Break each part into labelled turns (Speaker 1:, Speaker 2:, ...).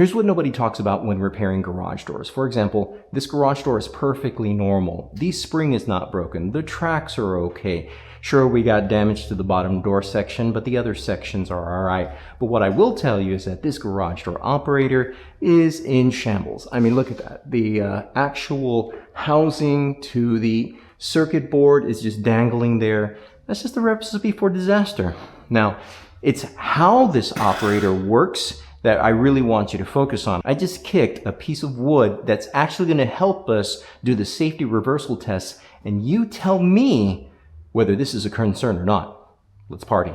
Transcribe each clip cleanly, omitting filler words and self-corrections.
Speaker 1: Here's what nobody talks about when repairing garage doors. For example, this garage door is perfectly normal. The spring is not broken. The tracks are okay. Sure, we got damage to the bottom door section, but the other sections are all right. But what I will tell you is that this garage door operator is in shambles. I mean, look at that. The actual housing to the circuit board is just dangling there. That's just a recipe for disaster. Now, it's how this operator works that I really want you to focus on. I just kicked a piece of wood that's actually going to help us do the safety reversal tests, and you tell me whether this is a concern or not. Let's party.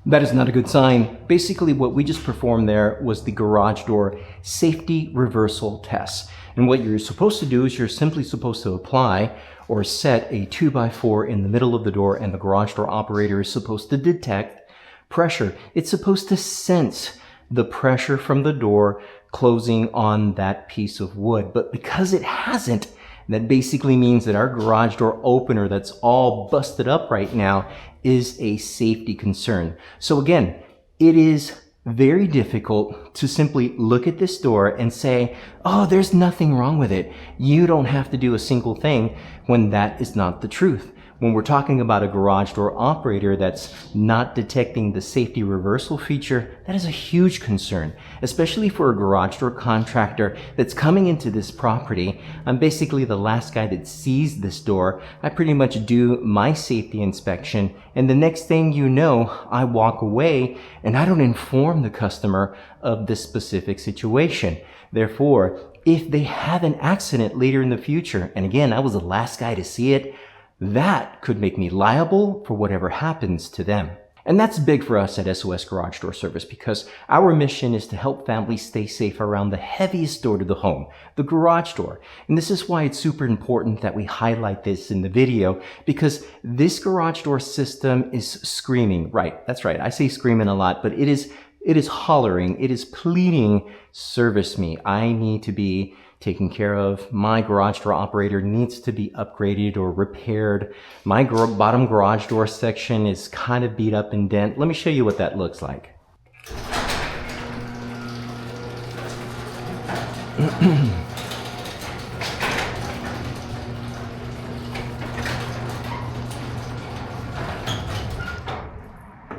Speaker 1: That is not a good sign. Basically, what we just performed there was the garage door safety reversal test. And what you're supposed to do is you're simply supposed to apply or set a 2x4 in the middle of the door, and the garage door operator is supposed to detect pressure. It's supposed to sense the pressure from the door closing on that piece of wood. But because it hasn't, that basically means that our garage door opener that's all busted up right now is a safety concern. So again, it is very difficult to simply look at this door and say, oh, there's nothing wrong with it. You don't have to do a single thing, when that is not the truth. When we're talking about a garage door operator that's not detecting the safety reversal feature, that is a huge concern, especially for a garage door contractor that's coming into this property. I'm basically the last guy that sees this door. I pretty much do my safety inspection, and the next thing you know, I walk away and I don't inform the customer of this specific situation. Therefore, if they have an accident later in the future, and again, I was the last guy to see it, that could make me liable for whatever happens to them. And that's big for us at SOS Garage Door Service, because our mission is to help families stay safe around the heaviest door to the home, the garage door. And this is why it's super important that we highlight this in the video, because this garage door system is screaming. Right, that's right. I say screaming a lot, but it is hollering, it is pleading, service me. I need to be taken care of. My garage door operator needs to be upgraded or repaired. My bottom garage door section is kind of beat up and dent. Let me show you what that looks like.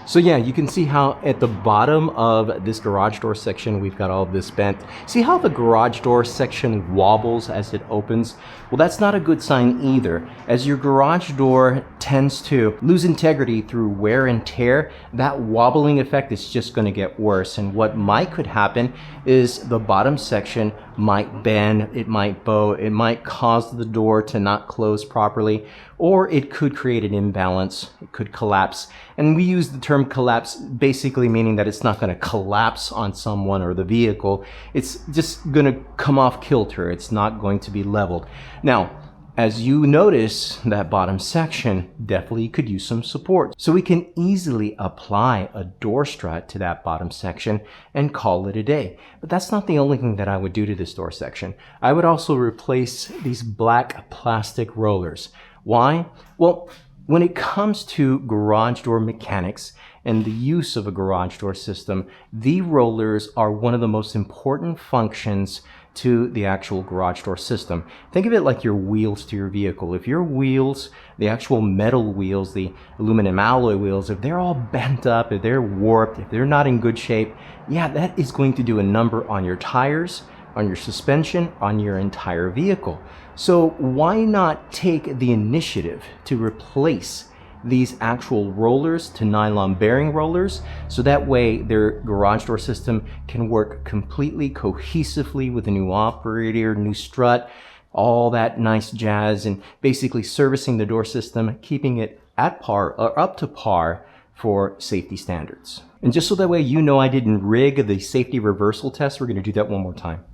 Speaker 1: So yeah, you can see how at the bottom of this garage door section, we've got all this bent. See how the garage door section wobbles as it opens? Well, that's not a good sign either. As your garage door tends to lose integrity through wear and tear, that wobbling effect is just going to get worse. And what could happen is the bottom section might bend, it might bow, it might cause the door to not close properly, or it could create an imbalance, it could collapse. And we use the term collapse basically meaning that it's not going to collapse on someone or the vehicle. It's just going to come off kilter. It's not going to be leveled. Now, as you notice, that bottom section definitely could use some support. So we can easily apply a door strut to that bottom section and call it a day. But that's not the only thing that I would do to this door section. I would also replace these black plastic rollers. Why? Well, when it comes to garage door mechanics and the use of a garage door system, the rollers are one of the most important functions to the actual garage door system. Think of it like your wheels to your vehicle. If your wheels, the actual metal wheels, the aluminum alloy wheels, if they're all bent up, if they're warped, if they're not in good shape, yeah, that is going to do a number on your tires, on your suspension, on your entire vehicle. So why not take the initiative to replace these actual rollers to nylon bearing rollers, so that way their garage door system can work completely cohesively with a new operator, new strut, all that nice jazz, and basically servicing the door system, keeping it at par or up to par for safety standards. And just so that way you know I didn't rig the safety reversal test, we're going to do that one more time.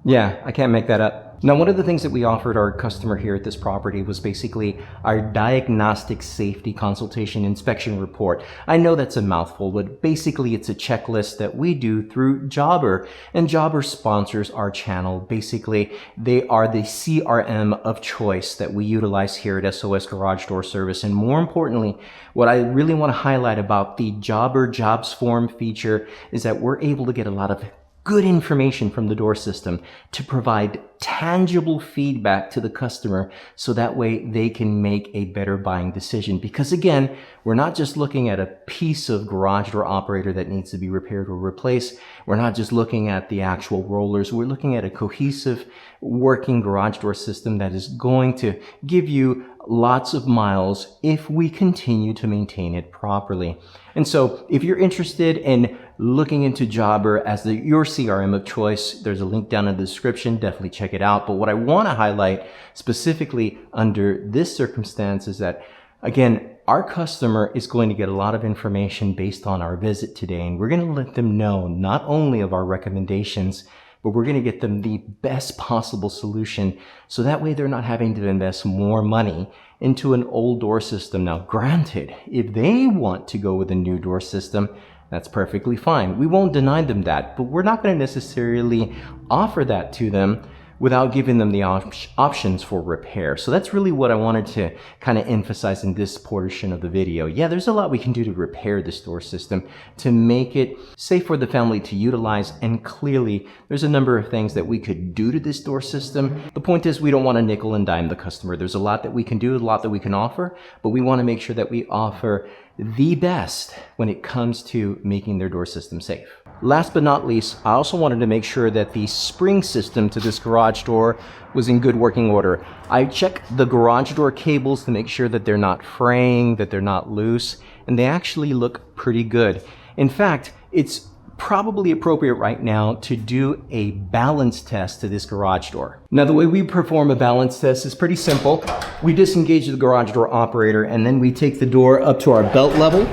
Speaker 1: Yeah, I can't make that up. Now, one of the things that we offered our customer here at this property was basically our diagnostic safety consultation inspection report. I know that's a mouthful, but basically it's a checklist that we do through Jobber, and Jobber sponsors our channel. Basically, they are the CRM of choice that we utilize here at SOS Garage Door Service. And more importantly, what I really want to highlight about the Jobber Jobs Form feature is that we're able to get a lot of good information from the door system to provide tangible feedback to the customer so that way they can make a better buying decision. Because again, we're not just looking at a piece of garage door operator that needs to be repaired or replaced. We're not just looking at the actual rollers. We're looking at a cohesive working garage door system that is going to give you lots of miles if we continue to maintain it properly. And so if you're interested in looking into Jobber as your CRM of choice, there's a link down in the description. Definitely check it out. But what I want to highlight specifically under this circumstance is that, again, our customer is going to get a lot of information based on our visit today. And we're going to let them know not only of our recommendations, but we're going to get them the best possible solution so that way they're not having to invest more money into an old door system. Now, granted, if they want to go with a new door system, that's perfectly fine. We won't deny them that, but we're not going to necessarily offer that to them without giving them the options for repair. So that's really what I wanted to kind of emphasize in this portion of the video. Yeah, there's a lot we can do to repair this door system to make it safe for the family to utilize, and clearly there's a number of things that we could do to this door system. The point is, we don't want to nickel and dime the customer. There's a lot that we can do, a lot that we can offer, but we want to make sure that we offer the best when it comes to making their door system safe. Last but not least, I also wanted to make sure that the spring system to this garage door was in good working order. I checked the garage door cables to make sure that they're not fraying, that they're not loose, and they actually look pretty good. In fact, it's probably appropriate right now to do a balance test to this garage door. Now, the way we perform a balance test is pretty simple. We disengage the garage door operator, and then we take the door up to our belt level.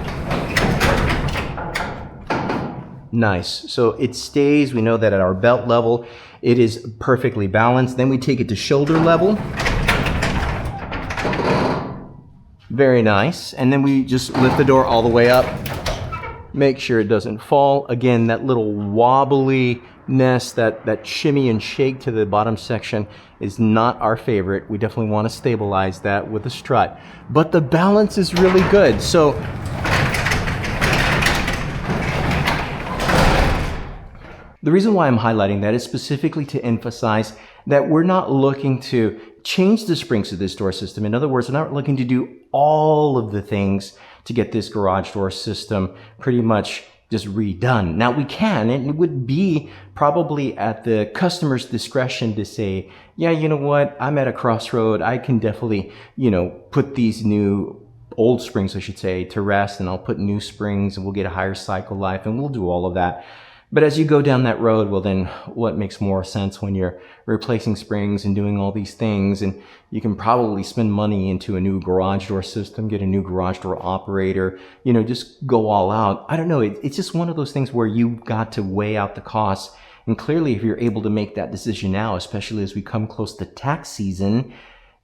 Speaker 1: Nice. So it stays. We know that at our belt level, it is perfectly balanced. Then we take it to shoulder level. Very nice. And then we just lift the door all the way up. Make sure it doesn't fall. Again, that little wobbliness, that shimmy and shake to the bottom section is not our favorite. We definitely want to stabilize that with a strut. But the balance is really good. So the reason why I'm highlighting that is specifically to emphasize that we're not looking to change the springs of this door system. In other words, we're not looking to do all of the things to get this garage door system pretty much just redone. Now, we can, and it would be probably at the customer's discretion to say, yeah, you know what, I'm at a crossroad. I can definitely, put these old springs, I should say, to rest, and I'll put new springs and we'll get a higher cycle life, and we'll do all of that. But as you go down that road, well, then what makes more sense when you're replacing springs and doing all these things? And you can probably spend money into a new garage door system, get a new garage door operator, just go all out. I don't know. It's just one of those things where you've got to weigh out the costs. And clearly, if you're able to make that decision now, especially as we come close to tax season,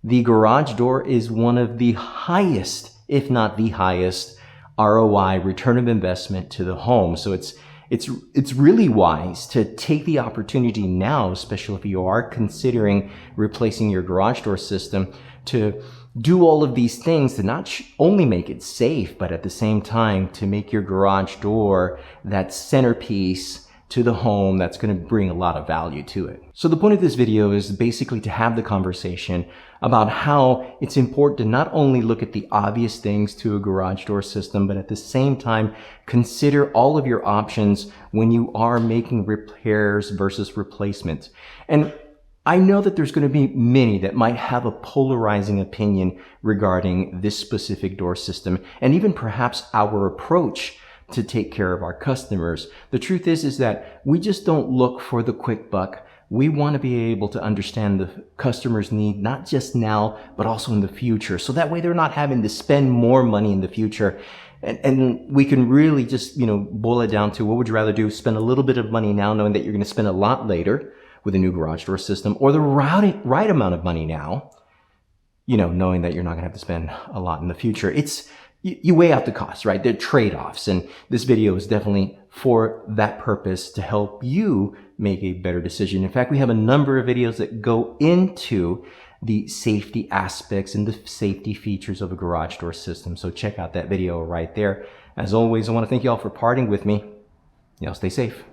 Speaker 1: the garage door is one of the highest, if not the highest, ROI, return of investment to the home. So it's really wise to take the opportunity now, especially if you are considering replacing your garage door system, to do all of these things to not only make it safe, but at the same time to make your garage door that centerpiece to the home that's going to bring a lot of value to it. So the point of this video is basically to have the conversation about how it's important to not only look at the obvious things to a garage door system, but at the same time consider all of your options when you are making repairs versus replacements. And I know that there's going to be many that might have a polarizing opinion regarding this specific door system, and even perhaps our approach to take care of our customers. The truth is that we just don't look for the quick buck. We want to be able to understand the customer's need, not just now, but also in the future. So that way they're not having to spend more money in the future. And we can really just, boil it down to, what would you rather do? Spend a little bit of money now knowing that you're going to spend a lot later, with a new garage door system, or the right amount of money now, you know, knowing that you're not gonna have to spend a lot in the future. You weigh out the costs, right? They're trade-offs, and this video is definitely for that purpose, to help you make a better decision. In fact, we have a number of videos that go into the safety aspects and the safety features of a garage door system. So check out that video right there. As always, I want to thank you all for partying with me. Y'all stay safe.